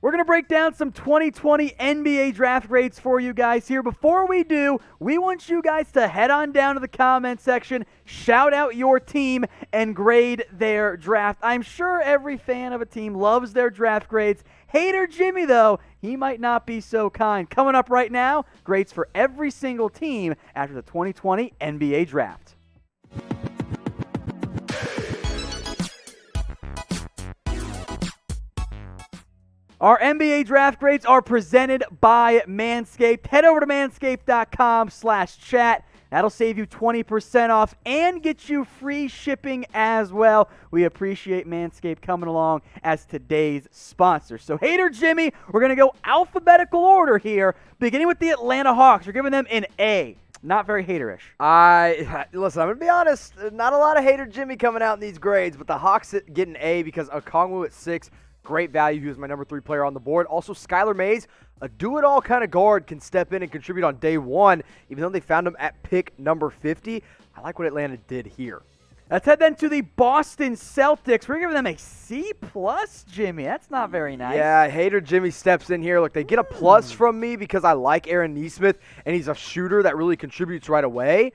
We're going to break down some 2020 NBA draft grades for you guys here. Before we do, we want you guys to head on down to the comment section, shout out your team, and grade their draft. I'm sure every fan of a team loves their draft grades. Hater Jimmy, though, he might not be so kind. Coming up right now, grades for every single team after the 2020 NBA draft. Our NBA draft grades are presented by Manscaped. Head over to manscaped.com/chat. That'll save you 20% off and get you free shipping as well. We appreciate Manscaped coming along as today's sponsor. So, Hater Jimmy, we're going to go alphabetical order here, beginning with the Atlanta Hawks. We're giving them an A. Not very haterish. Listen, I'm going to be honest, not a lot of Hater Jimmy coming out in these grades, but the Hawks get an A because Okongwu at 6, great value. He was my number 3 player on the board. Also, Skylar Mays, a do-it-all kind of guard, can step in and contribute on day 1, even though they found him at pick number 50. I like what Atlanta did here. Let's head then to the Boston Celtics. We're giving them a C+, Jimmy. That's not very nice. Yeah, Hater Jimmy steps in here. Look, they get a plus from me because I like Aaron Nesmith, and he's a shooter that really contributes right away.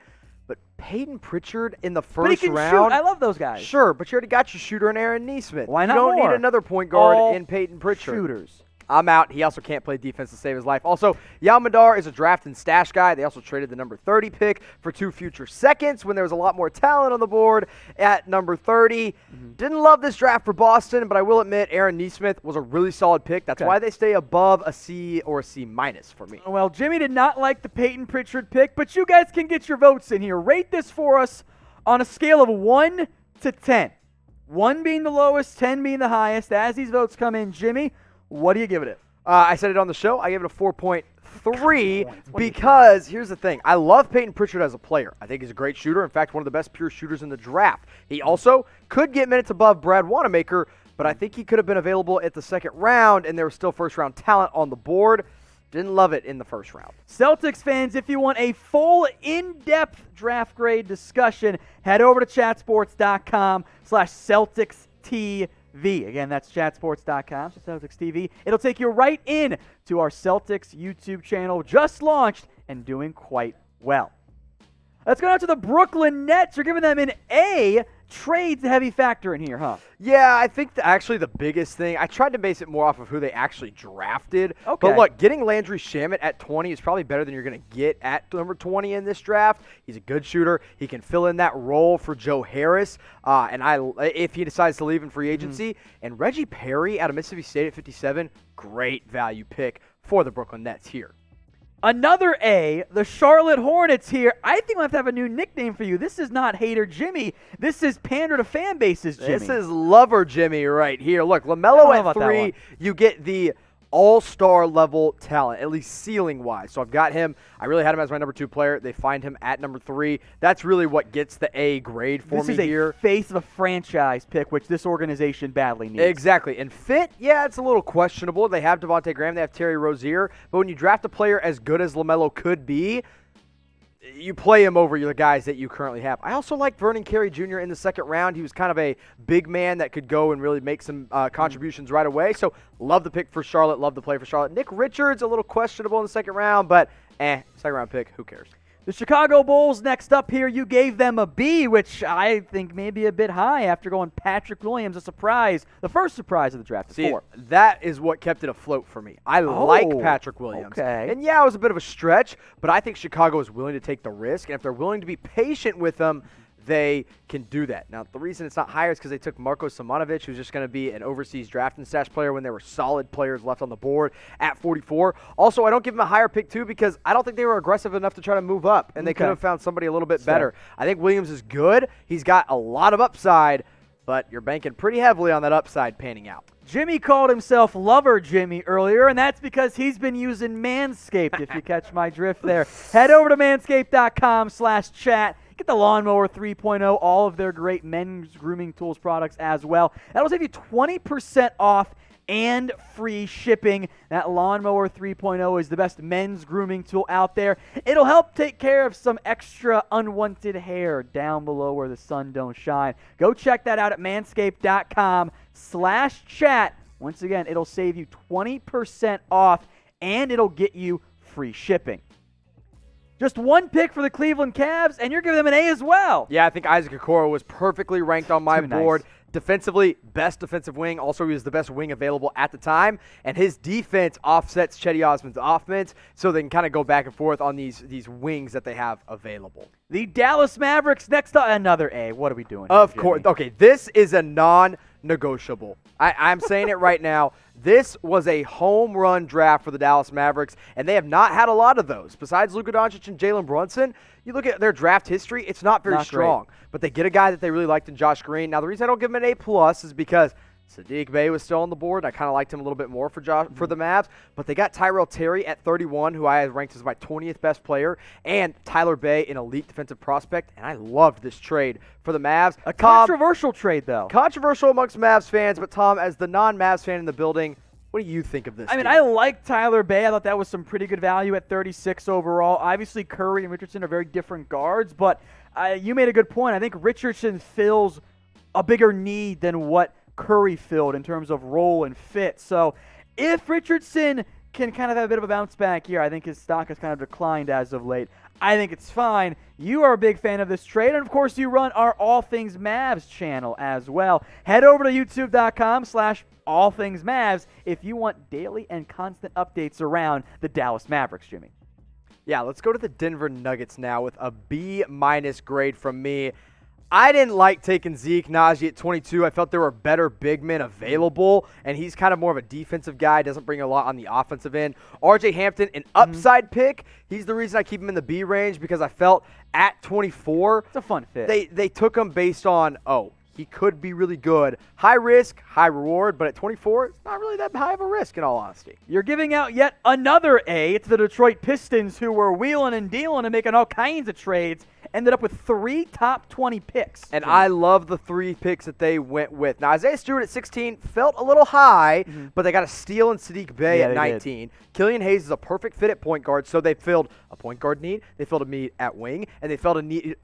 But Peyton Pritchard in the first but he can round. Shoot. I love those guys. Sure, but you already got your shooter in Aaron Nesmith. Why not You don't more? need another point guard All in Peyton Pritchard. Shooters. I'm out. He also can't play defense to save his life. Also, Yao Madar is a draft and stash guy. They also traded the number 30 pick for 2 future seconds when there was a lot more talent on the board at number 30. Didn't love this draft for Boston, but I will admit Aaron Nesmith was a really solid pick. That's why they stay above a C or a C- for me. Well, Jimmy did not like the Peyton Pritchard pick, but you guys can get your votes in here. Rate this for us on a scale of 1 to 10. 1 being the lowest, 10 being the highest. As these votes come in, Jimmy, what do you give it? I said it on the show. I gave it a 4.3 because here's the thing. I love Peyton Pritchard as a player. I think he's a great shooter. In fact, one of the best pure shooters in the draft. He also could get minutes above Brad Wanamaker, but I think he could have been available at the second round, and there was still first-round talent on the board. Didn't love it in the first round. Celtics fans, if you want a full in-depth draft grade discussion, head over to chatsports.com/CelticsTV. Again, that's chatsports.com, so Celtics TV. It'll take you right in to our Celtics YouTube channel, just launched and doing quite well. Let's go down to the Brooklyn Nets. You're giving them an A. Trade's a heavy factor in here, huh? Yeah, I think actually the biggest thing, I tried to base it more off of who they actually drafted. Okay. But look, getting Landry Shamet at 20 is probably better than you're going to get at number 20 in this draft. He's a good shooter. He can fill in that role for Joe Harris, if he decides to leave in free agency. And Reggie Perry out of Mississippi State at 57, great value pick for the Brooklyn Nets here. Another A, the Charlotte Hornets here. I think we'll have to have a new nickname for you. This is not Hater Jimmy. This is Pander to Fan Bases Jimmy. This is Lover Jimmy right here. Look, LaMelo at 3, you get the all-star level talent, at least ceiling-wise. So I've got him. I really had him as my number 2 player. They find him at number 3. That's really what gets the A grade for me here. This is a face of a franchise pick, which this organization badly needs. Exactly. And fit, yeah, it's a little questionable. They have Devontae Graham. They have Terry Rozier. But when you draft a player as good as LaMelo could be, you play him over the guys that you currently have. I also like Vernon Carey Jr. in the second round. He was kind of a big man that could go and really make some contributions right away. So love the pick for Charlotte. Love the play for Charlotte. Nick Richards, a little questionable in the second round, but second round pick, who cares? The Chicago Bulls next up here, you gave them a B, which I think may be a bit high after going Patrick Williams, a surprise, the first surprise of the draft. See, that is what kept it afloat for me. I like Patrick Williams. Okay. And yeah, it was a bit of a stretch, but I think Chicago is willing to take the risk, and if they're willing to be patient with them, they can do that. Now, the reason it's not higher is because they took Marko Simonovic, who's just going to be an overseas draft and stash player when there were solid players left on the board at 44. Also, I don't give them a higher pick, too, because I don't think they were aggressive enough to try to move up, and they could have found somebody a little bit better. I think Williams is good. He's got a lot of upside, but you're banking pretty heavily on that upside panning out. Jimmy called himself Lover Jimmy earlier, and that's because he's been using Manscaped, if you catch my drift there. Head over to manscaped.com/chat. Get the Lawnmower 3.0, all of their great men's grooming tools products as well. That'll save you 20% off and free shipping. That Lawnmower 3.0 is the best men's grooming tool out there. It'll help take care of some extra unwanted hair down below where the sun don't shine. Go check that out at manscaped.com/chat. Once again, it'll save you 20% off, and it'll get you free shipping. Just one pick for the Cleveland Cavs, and you're giving them an A as well. Yeah, I think Isaac Okoro was perfectly ranked on my board. Nice. Defensively, best defensive wing. Also, he was the best wing available at the time. And his defense offsets Cedi Osman's offense, so they can kind of go back and forth on these wings that they have available. The Dallas Mavericks, next up, another A. What are we doing? Of here, course. Jimmy? Okay, this is a non-negotiable. I'm saying it right now. This was a home run draft for the Dallas Mavericks, and they have not had a lot of those. Besides Luka Doncic and Jalen Brunson, you look at their draft history, it's not very strong. But they get a guy that they really liked in Josh Green. Now, the reason I don't give him an A+ is because Saddiq Bey was still on the board. I kind of liked him a little bit more for the Mavs. But they got Tyrell Terry at 31, who I had ranked as my 20th best player, and Tyler Bey, an elite defensive prospect. And I loved this trade for the Mavs. A controversial trade, though. Controversial amongst Mavs fans, but Tom, as the non-Mavs fan in the building, what do you think of this? I mean, I like Tyler Bey. I thought that was some pretty good value at 36 overall. Obviously, Curry and Richardson are very different guards, but you made a good point. I think Richardson fills a bigger need than what Curry filled in terms of role and fit. So if Richardson can kind of have a bit of a bounce back here, I think his stock has kind of declined as of late. I think it's fine. You are a big fan of this trade, and of course you run our All Things Mavs channel as well. Head over to youtube.com/allthingsmavs if you want daily and constant updates around the Dallas Mavericks, Jimmy. Yeah, let's go to the Denver Nuggets now with a B- grade from me. I didn't like taking Zeke Naji at 22. I felt there were better big men available, and he's kind of more of a defensive guy, doesn't bring a lot on the offensive end. RJ Hampton, an upside pick. He's the reason I keep him in the B range because I felt at 24. It's a fun fit. They took him based on, he could be really good. High risk, high reward, but at 24, it's not really that high of a risk in all honesty. You're giving out yet another A. It's the Detroit Pistons, who were wheeling and dealing and making all kinds of trades. Ended up with 3 top 20 picks. And I love the 3 picks that they went with. Now, Isaiah Stewart at 16 felt a little high, but they got a steal in Saddiq Bey at 19. Killian Hayes is a perfect fit at point guard, so they filled a point guard need, they filled a need at wing, and they filled a need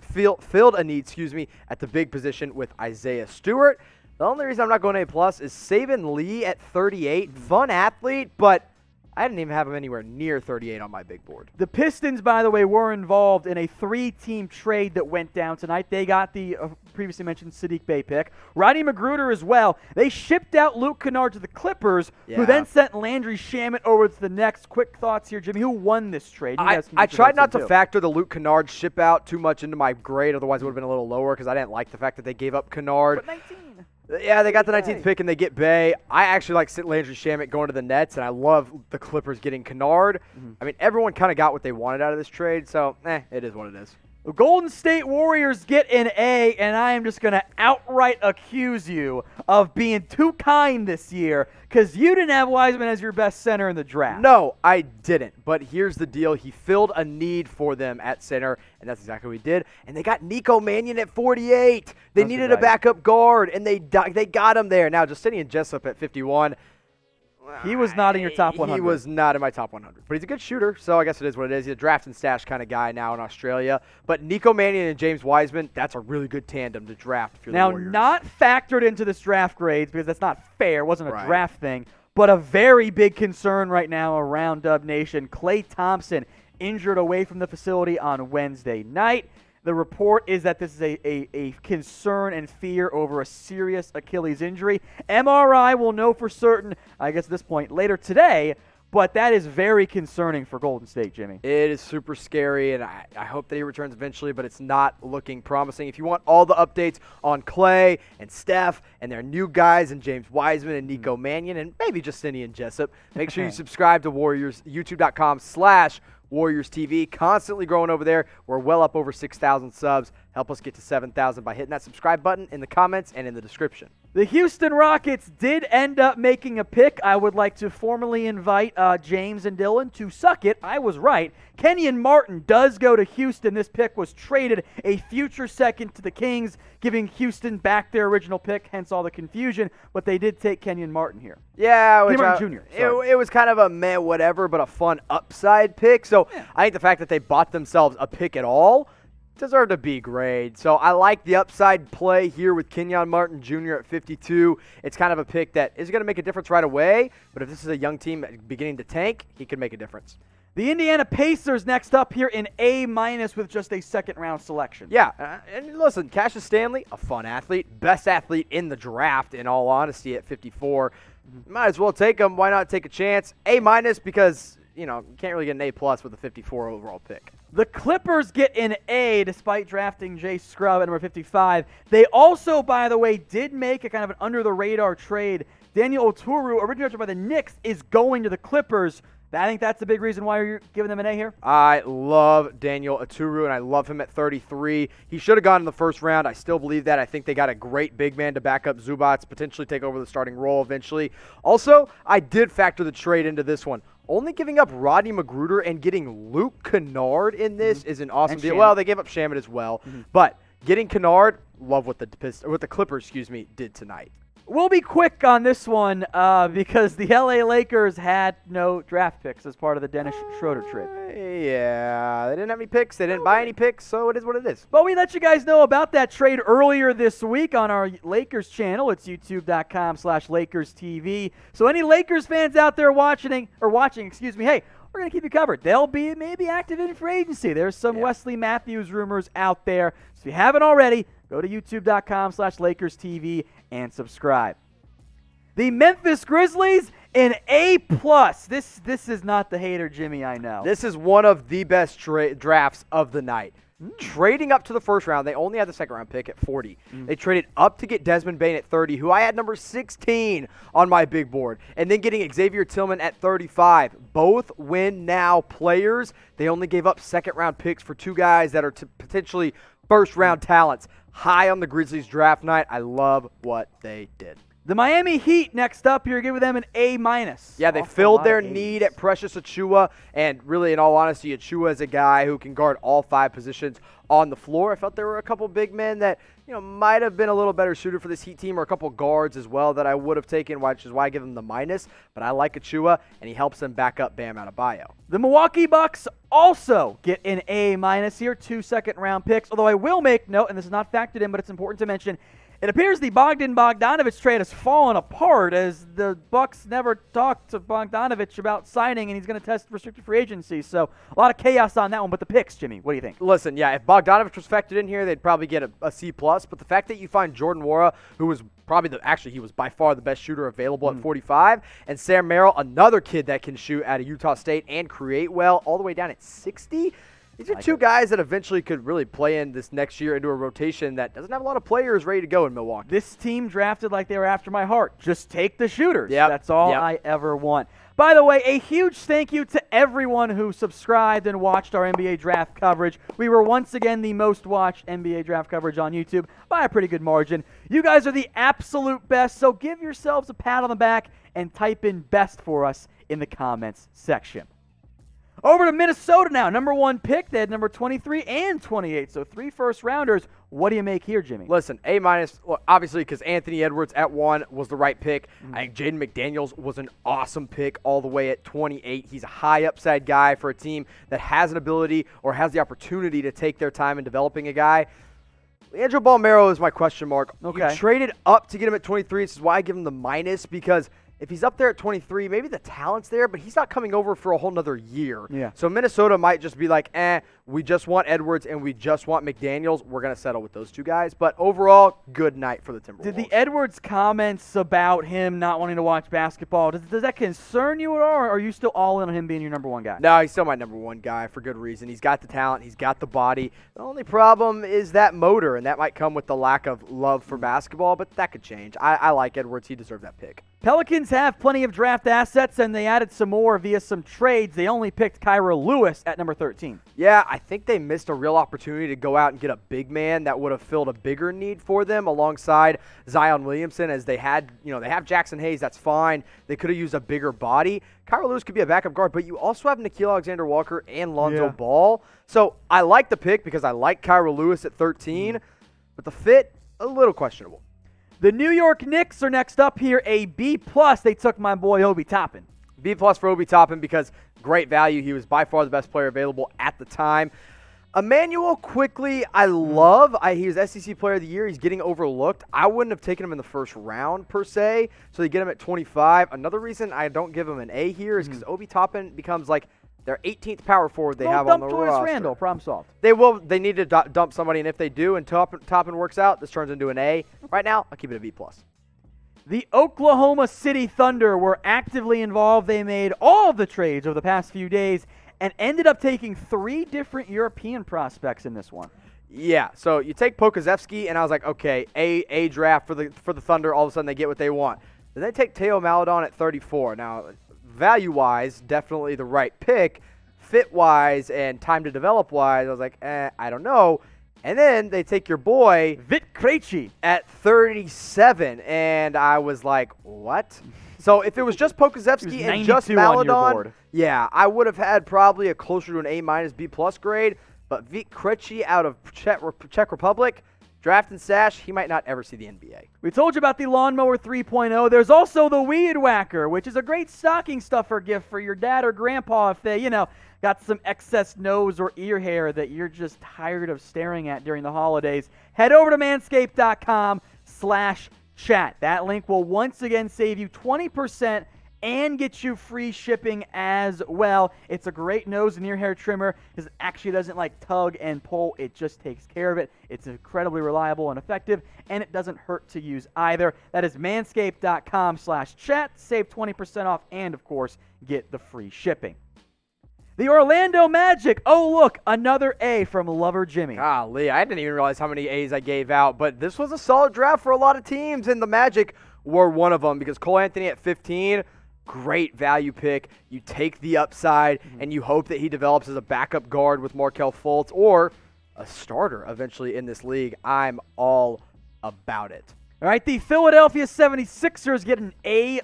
at the big position with Isaiah Stewart. The only reason I'm not going A+ is Saban Lee at 38. Fun athlete, but I didn't even have him anywhere near 38 on my big board. The Pistons, by the way, were involved in a 3-team trade that went down tonight. They got the previously mentioned Saddiq Bey pick. Rodney Magruder as well. They shipped out Luke Kennard to the Clippers, who then sent Landry Shamet over to the Knicks. Quick thoughts here, Jimmy. Who won this trade? I tried not to factor the Luke Kennard ship out too much into my grade, otherwise it would have been a little lower because I didn't like the fact that they gave up Kennard. But 19. Yeah, they got the 19th pick and they get Bey. I actually like Landry Shamet going to the Nets, and I love the Clippers getting Kennard. I mean, everyone kind of got what they wanted out of this trade, so it is what it is. The Golden State Warriors get an A, and I am just going to outright accuse you of being too kind this year because you didn't have Wiseman as your best center in the draft. No, I didn't. But here's the deal. He filled a need for them at center, and that's exactly what he did. And they got Nico Mannion at 48. They needed a backup guard, and they got him there. Now, Justinian Jessup at 51. He was not in your top 100. He was not in my top 100. But he's a good shooter, so I guess it is what it is. He's a draft and stash kind of guy now in Australia. But Nico Mannion and James Wiseman, that's a really good tandem to draft if you're the Warriors. Now, not factored into this draft grades because that's not fair. It wasn't a draft thing. But a very big concern right now around Dub Nation. Klay Thompson injured away from the facility on Wednesday night. The report is that this is a concern and fear over a serious Achilles injury. MRI will know for certain, I guess at this point, later today, but that is very concerning for Golden State, Jimmy. It is super scary, and I hope that he returns eventually, but it's not looking promising. If you want all the updates on Klay and Steph and their new guys and James Wiseman and Nico Mannion and maybe Justinian Jessup, make sure you subscribe to Warriors, youtube.com/Warriors TV, constantly growing over there. We're well up over 6,000 subs. Help us get to 7,000 by hitting that subscribe button in the comments and in the description. The Houston Rockets did end up making a pick. I would like to formally invite James and Dylan to suck it. I was right. Kenyon Martin does go to Houston. This pick was traded a future second to the Kings, giving Houston back their original pick, hence all the confusion. But they did take Kenyon Martin here. Yeah, Martin Jr. It was kind of a meh whatever, but a fun upside pick. So I think the fact that they bought themselves a pick at all deserved a B grade. So I like the upside play here with Kenyon Martin Jr. at 52. It's kind of a pick that is going to make a difference right away, but if this is a young team beginning to tank, he could make a difference. The Indiana Pacers next up here in A- with just a second-round selection. Yeah, and listen, Cassius Stanley, a fun athlete, best athlete in the draft, in all honesty, at 54. Might as well take him. Why not take a chance? A- because, you can't really get an A+ with a 54 overall pick. The Clippers get an A despite drafting Jay Scrubb at number 55. They also, by the way, did make a kind of an under-the-radar trade. Daniel Oturu, originally drafted by the Knicks, is going to the Clippers. I think that's the big reason why you're giving them an A here. I love Daniel Oturu, and I love him at 33. He should have gone in the first round. I still believe that. I think they got a great big man to back up Zubac, potentially take over the starting role eventually. Also, I did factor the trade into this one. Only giving up Rodney Magruder and getting Luke Kennard in this is an awesome deal. Well, they gave up Shamet as well. But getting Kennard, love what the Clippers, did tonight. We'll be quick on this one because the LA Lakers had no draft picks as part of the Dennis Schroeder trade. Yeah, they didn't have any picks. They didn't buy any picks, so it is what it is. But we let you guys know about that trade earlier this week on our Lakers channel. It's youtube.com/LakersTV. So any Lakers fans out there watching, hey, we're going to keep you covered. They'll be maybe active in free agency. There's some Wesley Matthews rumors out there. So if you haven't already, go to youtube.com/LakersTV and subscribe. The Memphis Grizzlies, an A+. This is not the hater, Jimmy, I know. This is one of the best drafts of the night. Trading up to the first round, they only had the second-round pick at 40. They traded up to get Desmond Bane at 30, who I had number 16 on my big board, and then getting Xavier Tillman at 35. Both win-now players. They only gave up second-round picks for two guys that are potentially first-round talents. High on the Grizzlies draft night. I love what they did. The Miami Heat next up here, giving them an A-. Yeah, they filled their need at Precious Achiuwa, and really, in all honesty, Achiuwa is a guy who can guard all 5 positions on the floor. I felt there were a couple big men that might have been a little better suited for this Heat team, or a couple guards as well that I would have taken, which is why I give them the minus. But I like Achiuwa, and he helps them back up Bam Adebayo. The Milwaukee Bucks also get an A- here, 2 second-round picks. Although I will make note, and this is not factored in, but it's important to mention, it appears the Bogdanovich trade has fallen apart as the Bucks never talked to Bogdanovich about signing, and he's going to test restricted free agency. So a lot of chaos on that one. But the picks, Jimmy, what do you think? Listen, yeah, if Bogdanovich was factored in here, they'd probably get a C+. But the fact that you find Jordan Nwora, who was probably he was by far the best shooter available at 45, and Sam Merrill, another kid that can shoot out of Utah State and create well, all the way down at 60. These are two guys that eventually could really play in this next year into a rotation that doesn't have a lot of players ready to go in Milwaukee. This team drafted like they were after my heart. Just take the shooters. Yep. That's all I ever want. By the way, a huge thank you to everyone who subscribed and watched our NBA draft coverage. We were once again the most watched NBA draft coverage on YouTube by a pretty good margin. You guys are the absolute best, so give yourselves a pat on the back and type in best for us in the comments section. Over to Minnesota now. Number 1 pick. They had number 23 and 28, so 3 first-rounders. What do you make here, Jimmy? Listen, A-, well, obviously because Anthony Edwards at 1 was the right pick. I think Jaden McDaniels was an awesome pick all the way at 28. He's a high upside guy for a team that has an ability or has the opportunity to take their time in developing a guy. Leandro Balmero is my question mark. Okay. You traded up to get him at 23. This is why I give him the minus, because if he's up there at 23, maybe the talent's there, but he's not coming over for a whole nother year. Yeah. So Minnesota might just be like, we just want Edwards and we just want McDaniels. We're going to settle with those two guys. But overall, good night for the Timberwolves. Did the Edwards comments about him not wanting to watch basketball, does that concern you at all, or are you still all in on him being your number 1 guy? No, he's still my number 1 guy for good reason. He's got the talent. He's got the body. The only problem is that motor, and that might come with the lack of love for basketball, but that could change. I like Edwards. He deserved that pick. Pelicans have plenty of draft assets, and they added some more via some trades. They only picked Kyra Lewis at number 13. Yeah, I think they missed a real opportunity to go out and get a big man that would have filled a bigger need for them alongside Zion Williamson, as they had, they have Jackson Hayes. That's fine. They could have used a bigger body. Kyra Lewis could be a backup guard, but you also have Nickeil Alexander-Walker and Lonzo Ball. So I like the pick because I like Kyra Lewis at 13, but the fit, a little questionable. The New York Knicks are next up here, a B+. They took my boy Obi Toppin. B+ for Obi Toppin because great value. He was by far the best player available at the time. Emmanuel quickly, I love. He was SEC Player of the Year. He's getting overlooked. I wouldn't have taken him in the first round per se, so they get him at 25. Another reason I don't give him an A here is because Obi Toppin becomes like their 18th power forward they have on the roster. Randall, problem solved. They need to dump somebody, and if they do and Toppin works out, this turns into an A. Right now, I'll keep it a B+. The Oklahoma City Thunder were actively involved. They made all of the trades over the past few days and ended up taking 3 different European prospects in this one. Yeah, so you take Pokazevsky, and I was like, okay, A draft for the Thunder. All of a sudden, they get what they want. Then they take Teo Maledon at 34. Now, value-wise, definitely the right pick. Fit-wise and time to develop-wise, I was like, I don't know. And then they take your boy Vit Krejci at 37, and I was like, what? So if it was just Pokazevsky and just Maledon, yeah, I would have had probably a closer to an A- B+ grade. But Vit Krejci out of Czech Republic, draft and stash, he might not ever see the NBA. We told you about the Lawnmower 3.0. There's also the Weed Whacker, which is a great stocking stuffer gift for your dad or grandpa if they, got some excess nose or ear hair that you're just tired of staring at during the holidays. Head over to manscaped.com/chat. That link will once again save you 20% and get you free shipping as well. It's a great nose and ear hair trimmer because it actually doesn't tug and pull. It just takes care of it. It's incredibly reliable and effective, and it doesn't hurt to use either. That is manscaped.com/chat. Save 20% off and, of course, get the free shipping. The Orlando Magic. Oh, look, another A from Lover Jimmy. Golly, I didn't even realize how many A's I gave out, but this was a solid draft for a lot of teams, and the Magic were one of them because Cole Anthony at 15, great value pick. You take the upside, and you hope that he develops as a backup guard with Markelle Fultz or a starter eventually in this league. I'm all about it. All right, the Philadelphia 76ers get an A-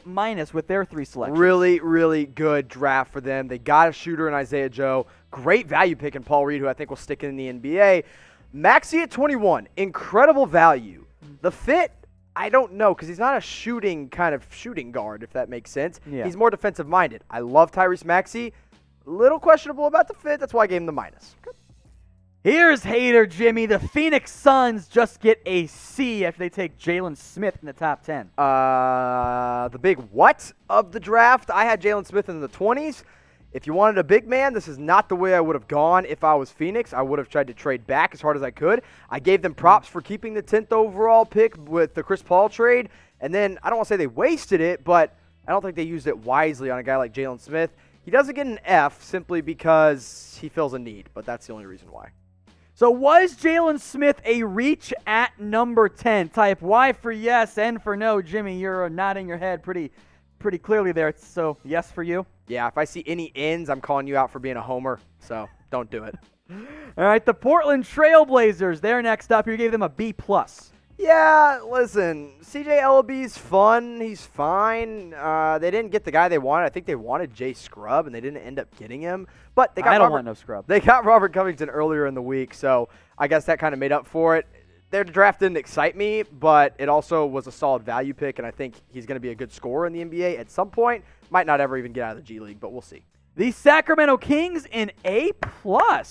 with their 3 selections. Really, really good draft for them. They got a shooter in Isaiah Joe. Great value pick in Paul Reed, who I think will stick in the NBA. Maxey at 21, incredible value. The fit, I don't know, because he's not a shooting guard, if that makes sense. Yeah. He's more defensive-minded. I love Tyrese Maxey. A little questionable about the fit. That's why I gave him the minus. Good. Here's Hater Jimmy. The Phoenix Suns just get a C after they take Jalen Smith in the top 10. The big what of the draft? I had Jalen Smith in the 20s. If you wanted a big man, this is not the way I would have gone if I was Phoenix. I would have tried to trade back as hard as I could. I gave them props for keeping the 10th overall pick with the Chris Paul trade. And then, I don't want to say they wasted it, but I don't think they used it wisely on a guy like Jalen Smith. He doesn't get an F simply because he fills a need, but that's the only reason why. So was Jalen Smith a reach at number 10? Type Y for yes, N for no. Jimmy, you're nodding your head pretty clearly there. So yes for you? Yeah, if I see any N's, I'm calling you out for being a homer, so don't do it. All right, the Portland Trailblazers, they're next up. You gave them a B+. Yeah, listen, CJ Ellaby's fun. He's fine. They didn't get the guy they wanted. I think they wanted Jay Scrubb, and they didn't end up getting him. But they got I don't want no Scrub. They got Robert Covington earlier in the week, so I guess that kind of made up for it. Their draft didn't excite me, but it also was a solid value pick, and I think he's going to be a good scorer in the NBA at some point. Might not ever even get out of the G League, but we'll see. The Sacramento Kings in A+.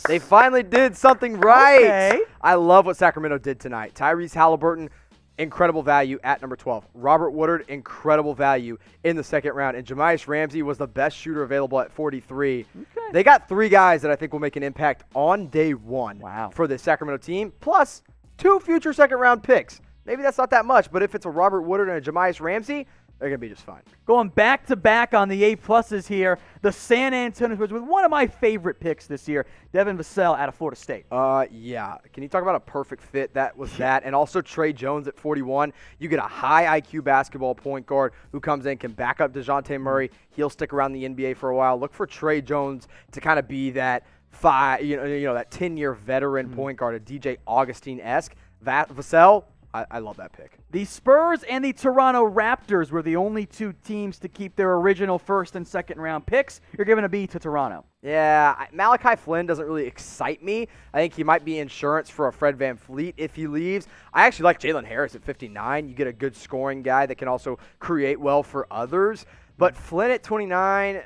They finally did something right. Okay. I love what Sacramento did tonight. Tyrese Halliburton, incredible value at number 12. Robert Woodard, incredible value in the second round. And Jamias Ramsey was the best shooter available at 43. Okay. They got 3 guys that I think will make an impact on day 1 Wow. for the Sacramento team, plus 2 future second-round picks. Maybe that's not that much, but if it's a Robert Woodard and a Jamias Ramsey, they're going to be just fine. Going back-to-back on the A+'s here, the San Antonio Spurs with one of my favorite picks this year, Devin Vassell out of Florida State. Yeah. Can you talk about a perfect fit? That was that. And also Trey Jones at 41. You get a high IQ basketball point guard who comes in, can back up DeJounte Murray. He'll stick around the NBA for a while. Look for Trey Jones to kind of be that that 10-year veteran point guard, a DJ Augustine-esque. Vassell, I love that pick. The Spurs and the Toronto Raptors were the only 2 teams to keep their original first and second round picks. You're giving a B to Toronto. Yeah, Malachi Flynn doesn't really excite me. I think he might be insurance for a Fred VanVleet if he leaves. I actually like Jalen Harris at 59. You get a good scoring guy that can also create well for others. But Flynn at 29,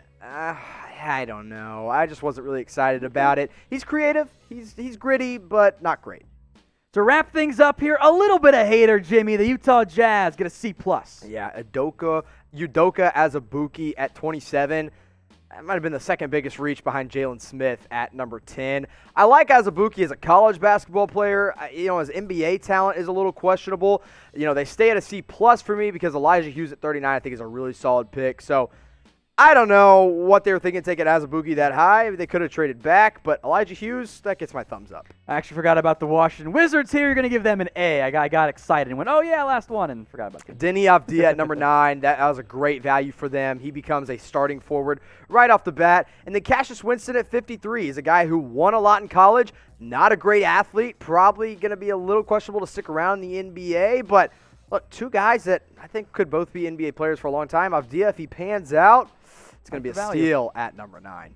I don't know. I just wasn't really excited about it. He's creative. He's gritty, but not great. To wrap things up here, a little bit of hater, Jimmy. The Utah Jazz get a C+. Yeah, Udoka Azubuike at 27. That might have been the second biggest reach behind Jalen Smith at number 10. I like Azubuike as a college basketball player. His NBA talent is a little questionable. They stay at a C+ for me because Elijah Hughes at 39 I think is a really solid pick. So I don't know what they were thinking taking Azubuike that high. They could have traded back, but Elijah Hughes, that gets my thumbs up. I actually forgot about the Washington Wizards here. You're going to give them an A. I got excited and went, oh, yeah, last one, and forgot about that. Deni Avdija at number 9. That was a great value for them. He becomes a starting forward right off the bat. And then Cassius Winston at 53. He's a guy who won a lot in college. Not a great athlete. Probably going to be a little questionable to stick around in the NBA. But, look, two guys that I think could both be NBA players for a long time. Avdija, if he pans out, it's going to be a steal at number 9.